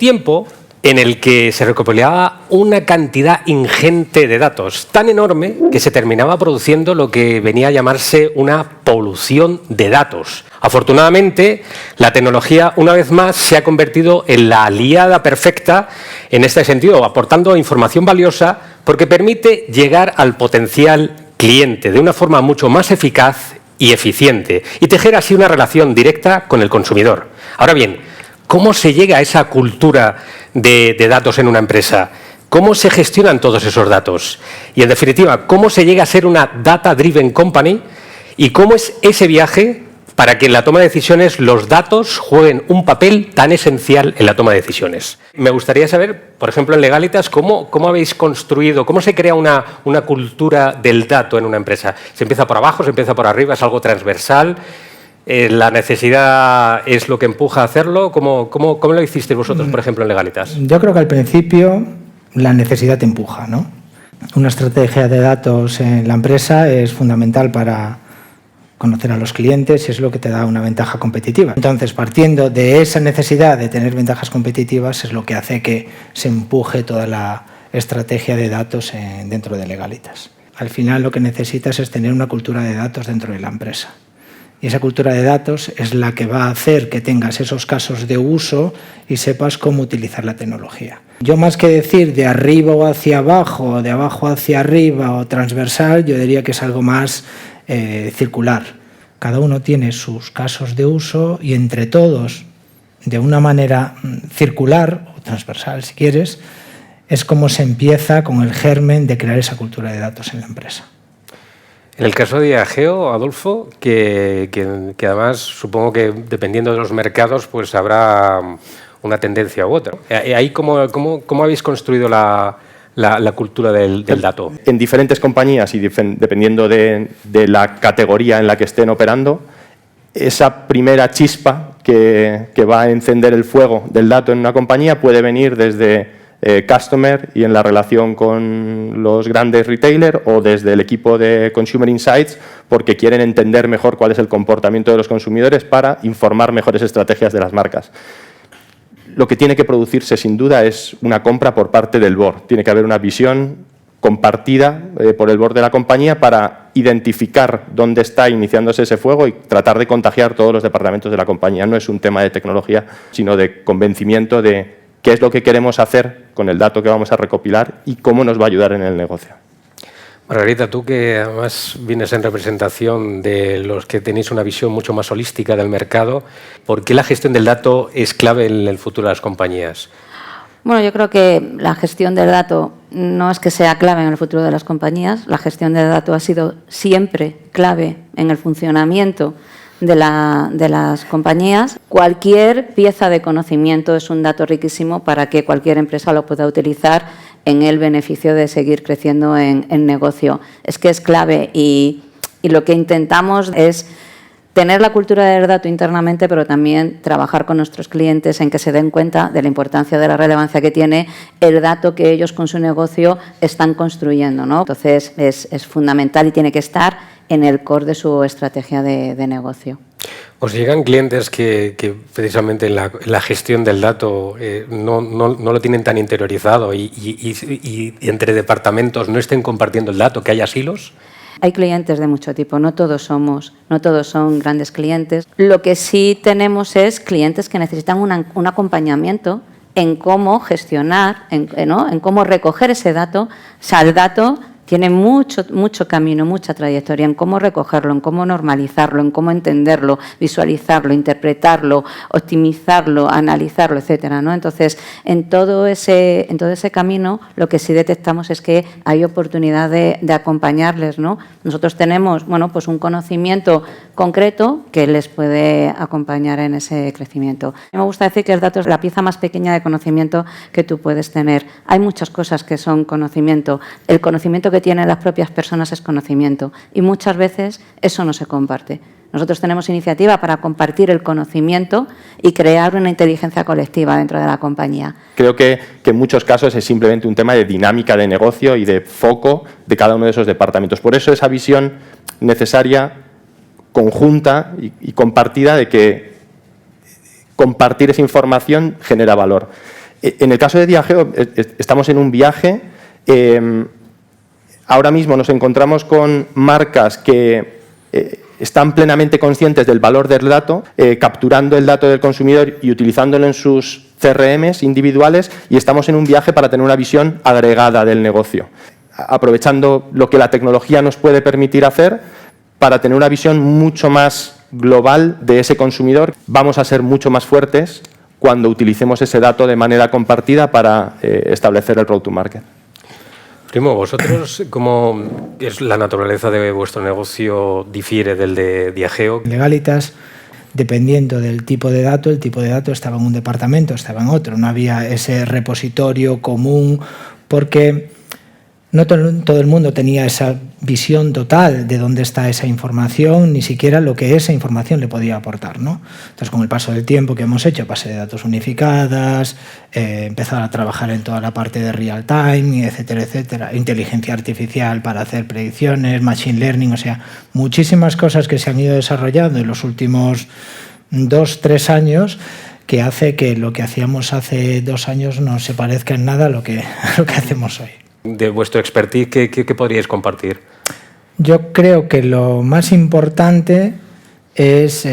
tiempo en el que se recopilaba una cantidad ingente de datos, tan enorme que se terminaba produciendo lo que venía a llamarse una polución de datos. Afortunadamente, la tecnología, una vez más, se ha convertido en la aliada perfecta en este sentido, aportando información valiosa porque permite llegar al potencial cliente de una forma mucho más eficaz y eficiente y tejer así una relación directa con el consumidor. Ahora bien, ¿cómo se llega a esa cultura de datos en una empresa? ¿Cómo se gestionan todos esos datos? Y, en definitiva, ¿cómo se llega a ser una data-driven company? ¿Y cómo es ese viaje para que en la toma de decisiones los datos jueguen un papel tan esencial en la toma de decisiones? Me gustaría saber, por ejemplo, en Legalitas, ¿cómo habéis construido, cómo se crea una cultura del dato en una empresa? ¿Se empieza por abajo, se empieza por arriba, es algo transversal? ¿La necesidad es lo que empuja a hacerlo? ¿Cómo lo hicisteis vosotros, por ejemplo, en Legalitas? Yo creo que al principio la necesidad te empuja, ¿no? Una estrategia de datos en la empresa es fundamental para conocer a los clientes y es lo que te da una ventaja competitiva. Entonces, partiendo de esa necesidad de tener ventajas competitivas es lo que hace que se empuje toda la estrategia de datos dentro de Legalitas. Al final lo que necesitas es tener una cultura de datos dentro de la empresa. Y esa cultura de datos es la que va a hacer que tengas esos casos de uso y sepas cómo utilizar la tecnología. Yo, más que decir de arriba o hacia abajo, o de abajo hacia arriba o transversal, yo diría que es algo más circular. Cada uno tiene sus casos de uso y entre todos, de una manera circular o transversal, si quieres, es como se empieza con el germen de crear esa cultura de datos en la empresa. En el caso de Diageo, Adolfo, que además supongo que dependiendo de los mercados pues habrá una tendencia u otra. Ahí ¿cómo habéis construido la cultura del dato? En diferentes compañías y dependiendo de la categoría en la que estén operando, esa primera chispa que va a encender el fuego del dato en una compañía puede venir desde customer y en la relación con los grandes retailers o desde el equipo de Consumer Insights porque quieren entender mejor cuál es el comportamiento de los consumidores para informar mejores estrategias de las marcas. Lo que tiene que producirse sin duda es una compra por parte del board. Tiene que haber una visión compartida por el board de la compañía para identificar dónde está iniciándose ese fuego y tratar de contagiar todos los departamentos de la compañía. No es un tema de tecnología, sino de convencimiento de qué es lo que queremos hacer con el dato que vamos a recopilar y cómo nos va a ayudar en el negocio. Margarita, tú que además vienes en representación de los que tenéis una visión mucho más holística del mercado, ¿por qué la gestión del dato es clave en el futuro de las compañías? Bueno, yo creo que la gestión del dato no es que sea clave en el futuro de las compañías, la gestión del dato ha sido siempre clave en el funcionamiento de las compañías. Cualquier pieza de conocimiento es un dato riquísimo para que cualquier empresa lo pueda utilizar en el beneficio de seguir creciendo en negocio. Es que es clave y lo que intentamos es tener la cultura del dato internamente, pero también trabajar con nuestros clientes en que se den cuenta de la importancia, de la relevancia que tiene el dato que ellos con su negocio están construyendo, ¿no? Entonces, es fundamental y tiene que estar en el core de su estrategia de negocio. ¿Os llegan clientes que precisamente en la gestión del dato no lo tienen tan interiorizado y entre departamentos no estén compartiendo el dato, que haya silos? Hay clientes de mucho tipo, no todos son grandes clientes. Lo que sí tenemos es clientes que necesitan un acompañamiento en cómo gestionar, en cómo recoger ese dato. O sea, el dato tiene mucho camino, mucha trayectoria en cómo recogerlo, en cómo normalizarlo, en cómo entenderlo, visualizarlo, interpretarlo, optimizarlo, analizarlo, etcétera, ¿no? Entonces, en todo ese camino, lo que sí detectamos es que hay oportunidad de acompañarles, ¿no? Nosotros tenemos, pues un conocimiento concreto que les puede acompañar en ese crecimiento. A mí me gusta decir que el dato es la pieza más pequeña de conocimiento que tú puedes tener. Hay muchas cosas que son conocimiento. El conocimiento que tienen las propias personas es conocimiento y muchas veces eso no se comparte. Nosotros tenemos iniciativa para compartir el conocimiento y crear una inteligencia colectiva dentro de la compañía. Creo que en muchos casos es simplemente un tema de dinámica de negocio y de foco de cada uno de esos departamentos. Por eso esa visión necesaria, conjunta y compartida de que compartir esa información genera valor. En el caso de Diageo, estamos en un viaje. Ahora mismo nos encontramos con marcas que están plenamente conscientes del valor del dato, capturando el dato del consumidor y utilizándolo en sus CRMs individuales, y estamos en un viaje para tener una visión agregada del negocio, aprovechando lo que la tecnología nos puede permitir hacer para tener una visión mucho más global de ese consumidor. Vamos a ser mucho más fuertes cuando utilicemos ese dato de manera compartida para establecer el road to market. Primo, ¿vosotros cómo es la naturaleza de vuestro negocio difiere del de Diageo? Legalitas, dependiendo del tipo de dato, el tipo de dato estaba en un departamento, estaba en otro, no había ese repositorio común, porque no todo el mundo tenía esa visión total de dónde está esa información, ni siquiera lo que esa información le podía aportar, ¿no? Entonces, con el paso del tiempo que hemos hecho, base de datos unificadas, empezar a trabajar en toda la parte de real time, etcétera, etcétera, inteligencia artificial para hacer predicciones, machine learning, o sea, muchísimas cosas que se han ido desarrollando en los últimos 2-3 años, que hace que lo que hacíamos hace 2 años no se parezca en nada a lo que hacemos hoy. De vuestro expertise, ¿qué podríais compartir? Yo creo que lo más importante es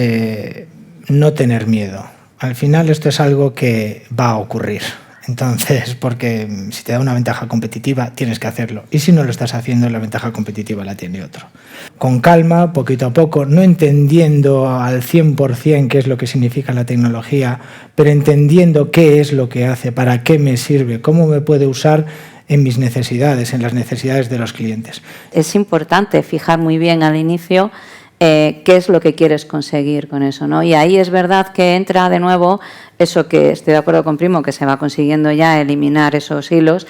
no tener miedo. Al final esto es algo que va a ocurrir. Entonces, porque si te da una ventaja competitiva, tienes que hacerlo. Y si no lo estás haciendo, la ventaja competitiva la tiene otro. Con calma, poquito a poco, no entendiendo al 100% qué es lo que significa la tecnología, pero entendiendo qué es lo que hace, para qué me sirve, cómo me puede usar en mis necesidades, en las necesidades de los clientes. Es importante fijar muy bien al inicio qué es lo que quieres conseguir con eso, ¿no? Y ahí es verdad que entra de nuevo eso que estoy de acuerdo con Primo, que se va consiguiendo ya eliminar esos hilos,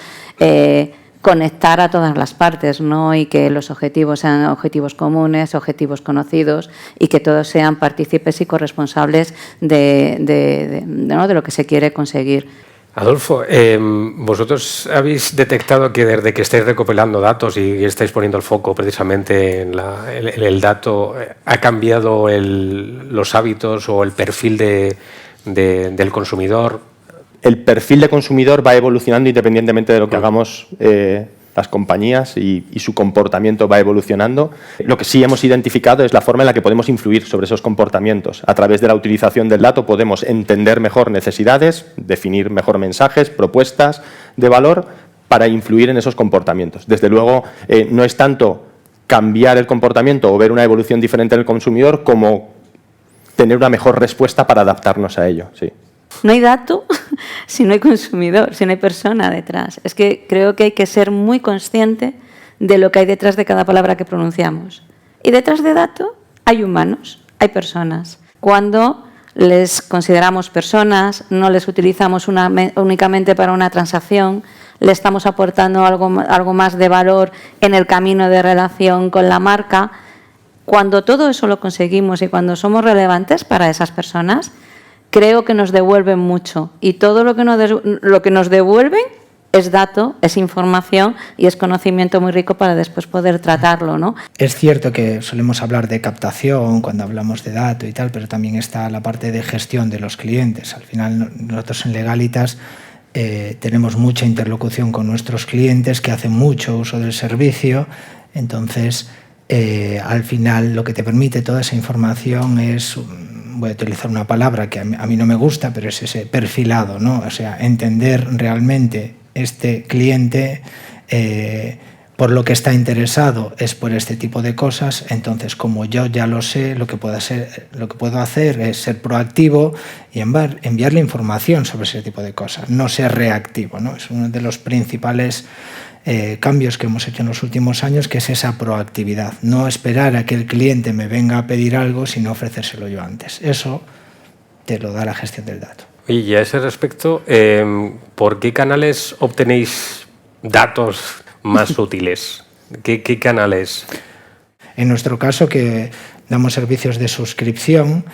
conectar a todas las partes, ¿no? Y que los objetivos sean objetivos comunes, objetivos conocidos, y que todos sean partícipes y corresponsables de lo que se quiere conseguir. Adolfo, vosotros habéis detectado que desde que estáis recopilando datos y estáis poniendo el foco precisamente en el dato, ¿ha cambiado los hábitos o el perfil del consumidor? El perfil de consumidor va evolucionando independientemente de lo que hagamos las compañías, y su comportamiento va evolucionando. Lo que sí hemos identificado es la forma en la que podemos influir sobre esos comportamientos. A través de la utilización del dato podemos entender mejor necesidades, definir mejor mensajes, propuestas de valor para influir en esos comportamientos. Desde luego, no es tanto cambiar el comportamiento o ver una evolución diferente en el consumidor como tener una mejor respuesta para adaptarnos a ello. Sí. No hay dato si no hay consumidor, si no hay persona detrás. Es que creo que hay que ser muy consciente de lo que hay detrás de cada palabra que pronunciamos. Y detrás de dato hay humanos, hay personas. Cuando les consideramos personas, no les utilizamos únicamente para una transacción, le estamos aportando algo más de valor en el camino de relación con la marca. Cuando todo eso lo conseguimos y cuando somos relevantes para esas personas, creo que nos devuelven mucho, y todo lo que nos devuelven es dato, es información y es conocimiento muy rico para después poder tratarlo, ¿no? Es cierto que solemos hablar de captación cuando hablamos de dato y tal, pero también está la parte de gestión de los clientes. Al final nosotros en Legalitas tenemos mucha interlocución con nuestros clientes que hacen mucho uso del servicio, entonces al final lo que te permite toda esa información es, voy a utilizar una palabra que a mí no me gusta, pero es ese perfilado, ¿no? O sea, entender realmente este cliente por lo que está interesado es por este tipo de cosas. Entonces, como yo ya lo sé, lo que puedo hacer es ser proactivo y enviarle información sobre ese tipo de cosas, no ser reactivo, ¿no? Es uno de los principales cambios que hemos hecho en los últimos años, que es esa proactividad, no esperar a que el cliente me venga a pedir algo, sino ofrecérselo yo antes. Eso te lo da la gestión del dato. Y a ese respecto, ¿por qué canales obtenéis datos más útiles? ¿Qué canales? En nuestro caso, que damos servicios de suscripción,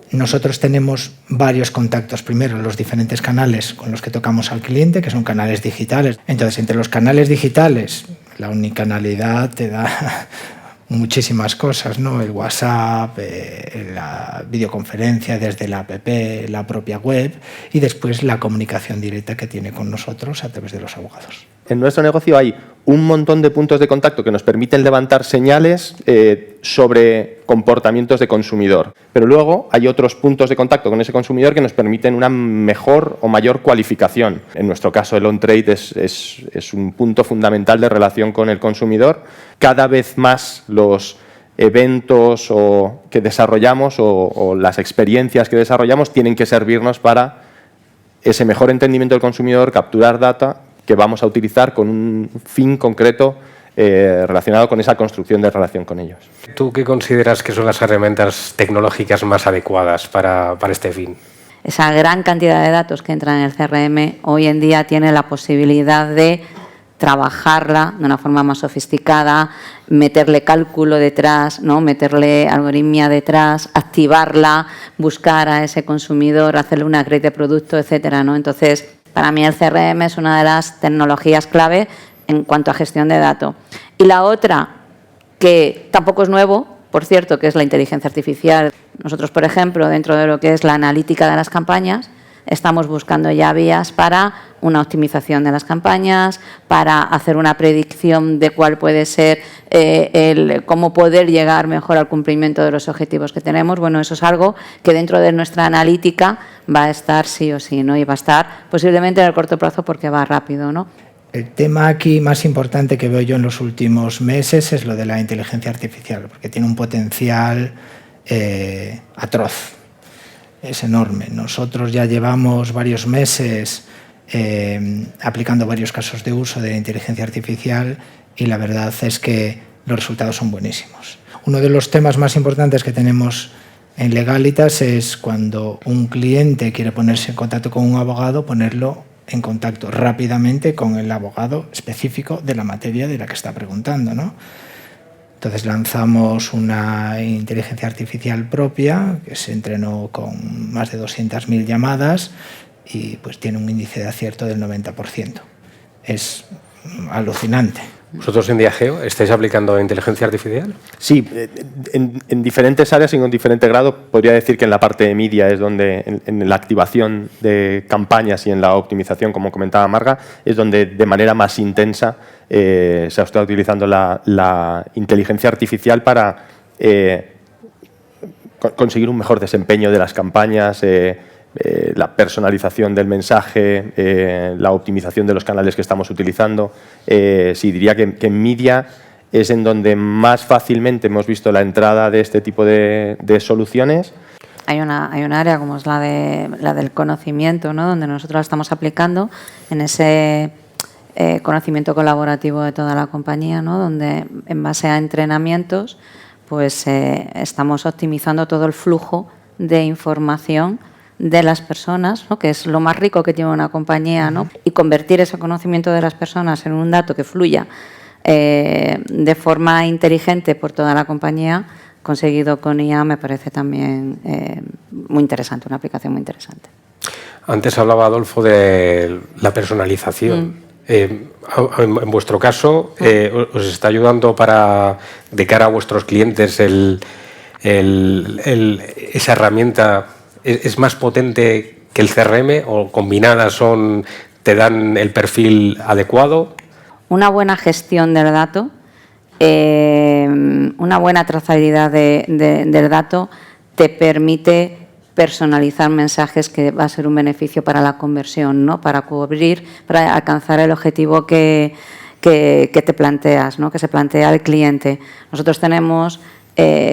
nosotros tenemos varios contactos. Primero, los diferentes canales con los que tocamos al cliente, que son canales digitales. Entonces, entre los canales digitales, la unicanalidad te da muchísimas cosas, ¿no? El WhatsApp, la videoconferencia desde la app, la propia web y después la comunicación directa que tiene con nosotros a través de los abogados. En nuestro negocio hay un montón de puntos de contacto que nos permiten levantar señales sobre comportamientos de consumidor. Pero luego hay otros puntos de contacto con ese consumidor que nos permiten una mejor o mayor cualificación. En nuestro caso, el on-trade es un punto fundamental de relación con el consumidor. Cada vez más los eventos que desarrollamos o las experiencias que desarrollamos tienen que servirnos para ese mejor entendimiento del consumidor, capturar data que vamos a utilizar con un fin concreto relacionado con esa construcción de relación con ellos. ¿Tú qué consideras que son las herramientas tecnológicas más adecuadas para este fin? Esa gran cantidad de datos que entran en el CRM hoy en día tiene la posibilidad de trabajarla de una forma más sofisticada, meterle cálculo detrás, ¿no? Meterle algoritmia detrás, activarla, buscar a ese consumidor, hacerle una upgrade de producto, etcétera, ¿no? Entonces, para mí el CRM es una de las tecnologías clave en cuanto a gestión de datos. Y la otra, que tampoco es nuevo, por cierto, que es la inteligencia artificial. Nosotros, por ejemplo, dentro de lo que es la analítica de las campañas, estamos buscando ya vías para una optimización de las campañas, para hacer una predicción de cuál puede ser, cómo poder llegar mejor al cumplimiento de los objetivos que tenemos. Bueno, eso es algo que dentro de nuestra analítica va a estar sí o sí, ¿no? Y va a estar posiblemente en el corto plazo porque va rápido, ¿no? El tema aquí más importante que veo yo en los últimos meses es lo de la inteligencia artificial, porque tiene un potencial atroz. Es enorme. Nosotros ya llevamos varios meses aplicando varios casos de uso de inteligencia artificial y la verdad es que los resultados son buenísimos. Uno de los temas más importantes que tenemos en Legalitas es cuando un cliente quiere ponerse en contacto con un abogado, ponerlo en contacto rápidamente con el abogado específico de la materia de la que está preguntando, ¿no? Entonces lanzamos una inteligencia artificial propia que se entrenó con más de 200.000 llamadas y pues tiene un índice de acierto del 90%. Es alucinante. ¿Vosotros en Diageo estáis aplicando inteligencia artificial? Sí, en diferentes áreas y con diferente grado. Podría decir que en la parte de media es donde, en la activación de campañas y en la optimización, como comentaba Marga, es donde de manera más intensa se ha estado utilizando la inteligencia artificial para conseguir un mejor desempeño de las campañas, la personalización del mensaje, la optimización de los canales que estamos utilizando. Sí, diría que en media es en donde más fácilmente hemos visto la entrada de este tipo de soluciones. Hay una área como es la del conocimiento, ¿no? Donde nosotros la estamos aplicando en ese conocimiento colaborativo de toda la compañía, ¿no? Donde en base a entrenamientos pues estamos optimizando todo el flujo de información de las personas, ¿no? Que es lo más rico que tiene una compañía, ¿no? Y convertir ese conocimiento de las personas en un dato que fluya de forma inteligente por toda la compañía, conseguido con IA, me parece también muy interesante, una aplicación muy interesante. Antes hablaba Adolfo de la personalización. En vuestro caso, ¿os está ayudando de cara a vuestros clientes esa herramienta? ¿Es más potente que el CRM o combinadas te dan el perfil adecuado? Una buena gestión del dato, una buena trazabilidad del dato te permite personalizar mensajes que va a ser un beneficio para la conversión, ¿no? Para alcanzar el objetivo que te planteas, ¿no? Que se plantea el cliente. Nosotros tenemos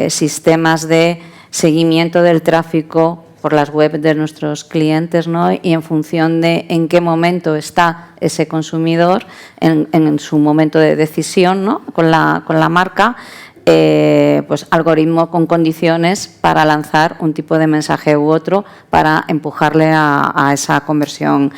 sistemas de seguimiento del tráfico por las webs de nuestros clientes, ¿no? Y en función de en qué momento está ese consumidor, en su momento de decisión, ¿no? con la marca, pues algoritmo con condiciones para lanzar un tipo de mensaje u otro para empujarle a esa conversión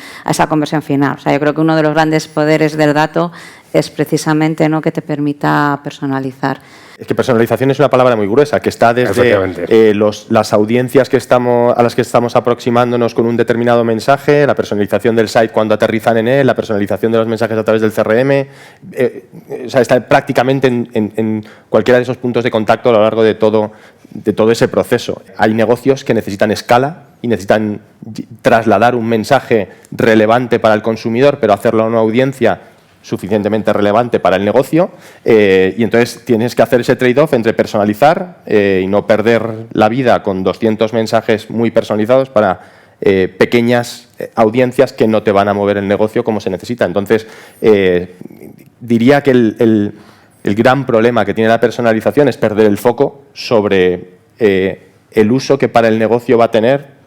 final. O sea, yo creo que uno de los grandes poderes del dato es precisamente, ¿no?, que te permita personalizar. Es que personalización es una palabra muy gruesa, que está desde las audiencias a las que estamos aproximándonos con un determinado mensaje, la personalización del site cuando aterrizan en él, la personalización de los mensajes a través del CRM, o sea, está prácticamente en cualquiera de esos puntos de contacto a lo largo de todo ese proceso. Hay negocios que necesitan escala y necesitan trasladar un mensaje relevante para el consumidor, pero hacerlo a una audiencia suficientemente relevante para el negocio, y entonces tienes que hacer ese trade-off entre personalizar y no perder la vida con 200 mensajes muy personalizados para pequeñas audiencias que no te van a mover el negocio como se necesita. Entonces, diría que el gran problema que tiene la personalización es perder el foco sobre el uso que para el negocio va a tener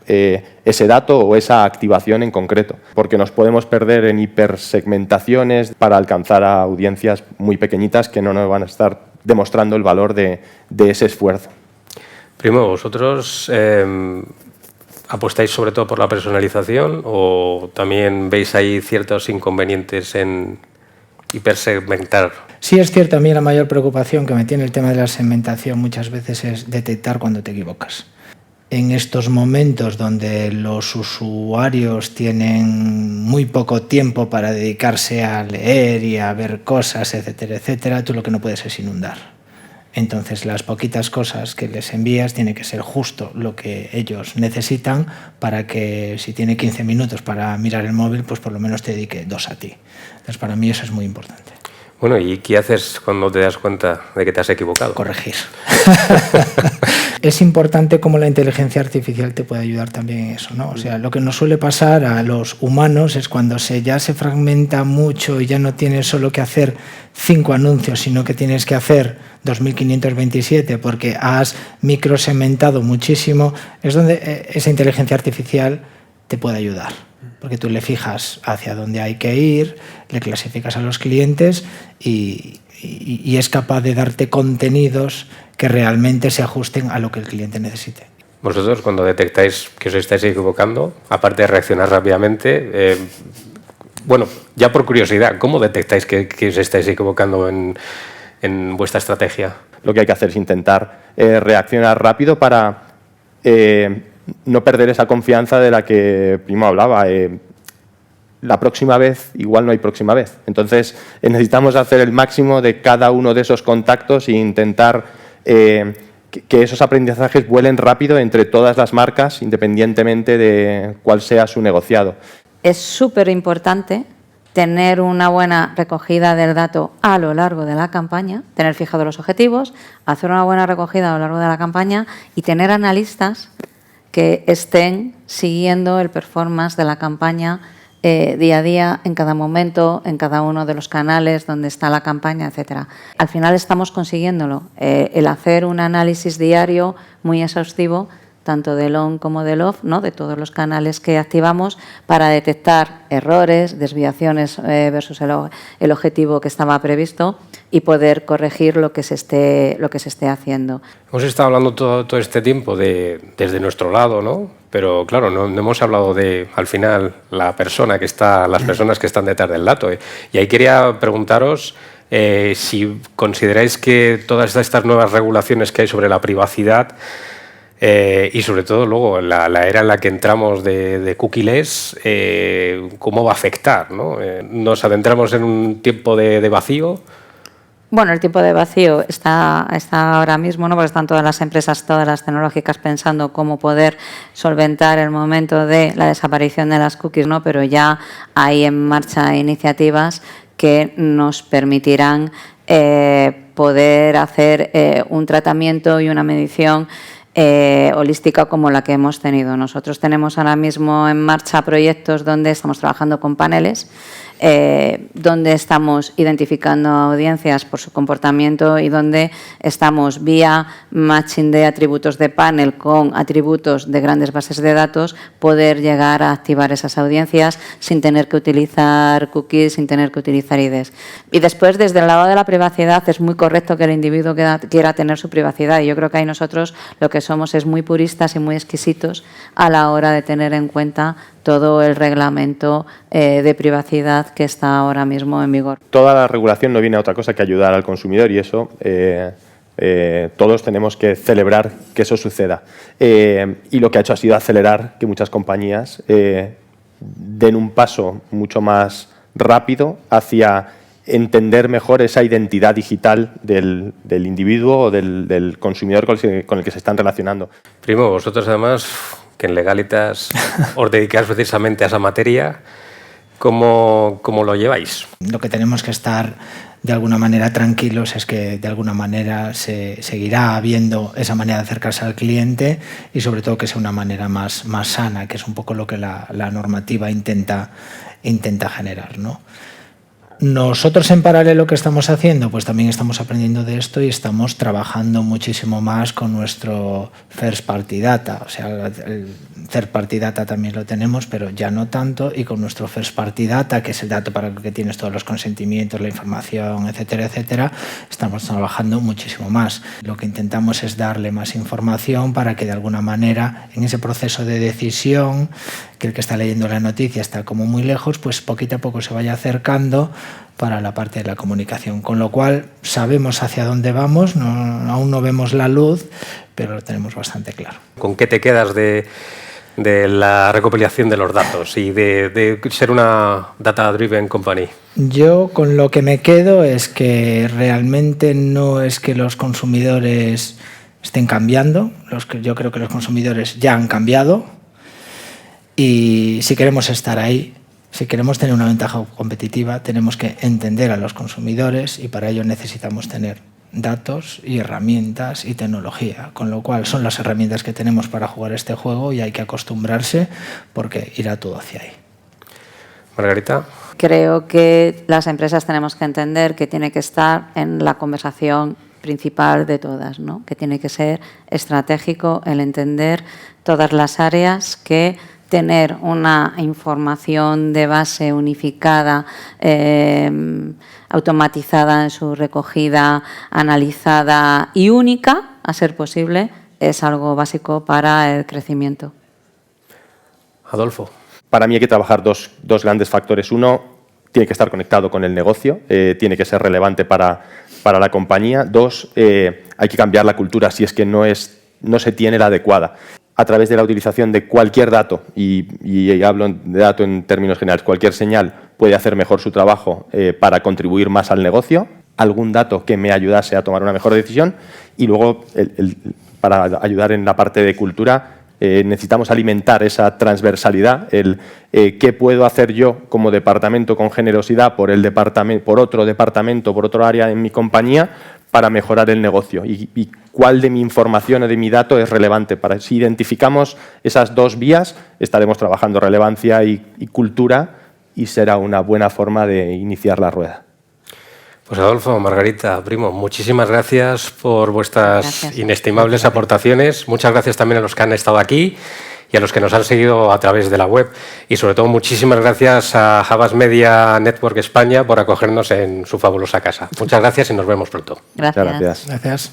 ese dato o esa activación en concreto, porque nos podemos perder en hipersegmentaciones para alcanzar a audiencias muy pequeñitas que no nos van a estar demostrando el valor de ese esfuerzo. Primo, ¿vosotros apostáis sobre todo por la personalización o también veis ahí ciertos inconvenientes en hipersegmentar? Sí, es cierto, a mí la mayor preocupación que me tiene el tema de la segmentación muchas veces es detectar cuando te equivocas. En estos momentos donde los usuarios tienen muy poco tiempo para dedicarse a leer y a ver cosas, etcétera, etcétera, tú lo que no puedes es inundar. Entonces, las poquitas cosas que les envías tiene que ser justo lo que ellos necesitan para que si tiene 15 minutos para mirar el móvil, pues por lo menos te dedique 2 a ti. Entonces, para mí eso es muy importante. Bueno, ¿y qué haces cuando te das cuenta de que te has equivocado? Corregir. Es importante cómo la inteligencia artificial te puede ayudar también en eso, ¿no? O sea, lo que nos suele pasar a los humanos es cuando ya se fragmenta mucho y ya no tienes solo que hacer 5 anuncios, sino que tienes que hacer 2527 porque has microsegmentado muchísimo, es donde esa inteligencia artificial te puede ayudar. Porque tú le fijas hacia dónde hay que ir, le clasificas a los clientes y es capaz de darte contenidos que realmente se ajusten a lo que el cliente necesite. Vosotros, cuando detectáis que os estáis equivocando, aparte de reaccionar rápidamente, bueno, ya por curiosidad, ¿cómo detectáis que os estáis equivocando en vuestra estrategia? Lo que hay que hacer es intentar reaccionar rápido para no perder esa confianza de la que Primo hablaba. La próxima vez, igual no hay próxima vez. Entonces, necesitamos hacer el máximo de cada uno de esos contactos e intentar que esos aprendizajes vuelen rápido entre todas las marcas, independientemente de cuál sea su negociado. Es súper importante tener una buena recogida del dato a lo largo de la campaña, tener fijados los objetivos, hacer una buena recogida a lo largo de la campaña y tener analistas que estén siguiendo el performance de la campaña día a día, en cada momento, en cada uno de los canales donde está la campaña, etcétera. Al final estamos consiguiéndolo, el hacer un análisis diario muy exhaustivo, tanto del on como del off, ¿no?, de todos los canales que activamos para detectar errores, desviaciones versus el objetivo que estaba previsto y poder corregir lo que se esté haciendo. Hemos estado hablando todo este tiempo desde nuestro lado, ¿no? Pero claro, no hemos hablado de, al final, las personas que están detrás del dato. Y ahí quería preguntaros si consideráis que todas estas nuevas regulaciones que hay sobre la privacidad y sobre todo luego la era en la que entramos de cookieless, ¿cómo va a afectar, ¿no? ¿Nos adentramos en un tiempo de vacío? Bueno, el tiempo de vacío está ahora mismo, ¿no?, porque están todas las empresas, todas las tecnológicas pensando cómo poder solventar el momento de la desaparición de las cookies, ¿no? Pero ya hay en marcha iniciativas que nos permitirán poder hacer un tratamiento y una medición holística como la que hemos tenido. Nosotros tenemos ahora mismo en marcha proyectos donde estamos trabajando con paneles, donde estamos identificando audiencias por su comportamiento y donde estamos vía matching de atributos de panel con atributos de grandes bases de datos, poder llegar a activar esas audiencias sin tener que utilizar cookies, sin tener que utilizar IDs. Y después, desde el lado de la privacidad, es muy correcto que el individuo quiera tener su privacidad y yo creo que ahí nosotros lo que que somos es muy puristas y muy exquisitos a la hora de tener en cuenta todo el reglamento de privacidad que está ahora mismo en vigor. Toda la regulación no viene a otra cosa que ayudar al consumidor y eso todos tenemos que celebrar que eso suceda. Y lo que ha hecho ha sido acelerar que muchas compañías den un paso mucho más rápido hacia entender mejor esa identidad digital del individuo o del consumidor con el que se están relacionando. Primo, vosotros además, que en Legalitas os dedicáis precisamente a esa materia, ¿cómo lo lleváis? Lo que tenemos que estar de alguna manera tranquilos es que de alguna manera se seguirá habiendo esa manera de acercarse al cliente y sobre todo que sea una manera más sana, que es un poco lo que la normativa intenta generar, ¿no? Nosotros en paralelo, ¿qué estamos haciendo? Pues también estamos aprendiendo de esto y estamos trabajando muchísimo más con nuestro First Party Data. O sea, el Third Party Data también lo tenemos, pero ya no tanto. Y con nuestro First Party Data, que es el dato para el que tienes todos los consentimientos, la información, etcétera, etcétera, estamos trabajando muchísimo más. Lo que intentamos es darle más información para que de alguna manera en ese proceso de decisión, que el que está leyendo la noticia está como muy lejos, pues poquito a poco se vaya acercando para la parte de la comunicación. Con lo cual sabemos hacia dónde vamos, aún no vemos la luz, pero lo tenemos bastante claro. ¿Con qué te quedas de la recopilación de los datos y de ser una data-driven company? Yo con lo que me quedo es que realmente no es que los consumidores estén cambiando, yo creo que los consumidores ya han cambiado y si queremos estar ahí, si queremos tener una ventaja competitiva, tenemos que entender a los consumidores y para ello necesitamos tener datos y herramientas y tecnología, con lo cual son las herramientas que tenemos para jugar este juego y hay que acostumbrarse porque irá todo hacia ahí. Margarita. Creo que las empresas tenemos que entender que tiene que estar en la conversación principal de todas, ¿no? Que tiene que ser estratégico el entender todas las áreas, que tener una información de base unificada, automatizada en su recogida, analizada y única, a ser posible, es algo básico para el crecimiento. Adolfo. Para mí hay que trabajar dos grandes factores. Uno, tiene que estar conectado con el negocio, tiene que ser relevante para la compañía. Dos, hay que cambiar la cultura si es que no se tiene la adecuada. A través de la utilización de cualquier dato, y hablo de dato en términos generales, cualquier señal puede hacer mejor su trabajo para contribuir más al negocio, algún dato que me ayudase a tomar una mejor decisión y luego, para ayudar en la parte de cultura, necesitamos alimentar esa transversalidad, qué puedo hacer yo como departamento con generosidad por otro departamento, por otro área en mi compañía, para mejorar el negocio y cuál de mi información o de mi dato es relevante. Si identificamos esas dos vías, estaremos trabajando relevancia y cultura y será una buena forma de iniciar la rueda. Pues Adolfo, Margarita, Primo, muchísimas gracias por vuestras inestimables aportaciones. Muchas gracias también a los que han estado aquí y a los que nos han seguido a través de la web. Y sobre todo muchísimas gracias a Havas Media Network España por acogernos en su fabulosa casa. Muchas gracias y nos vemos pronto. Gracias. Muchas gracias. Gracias.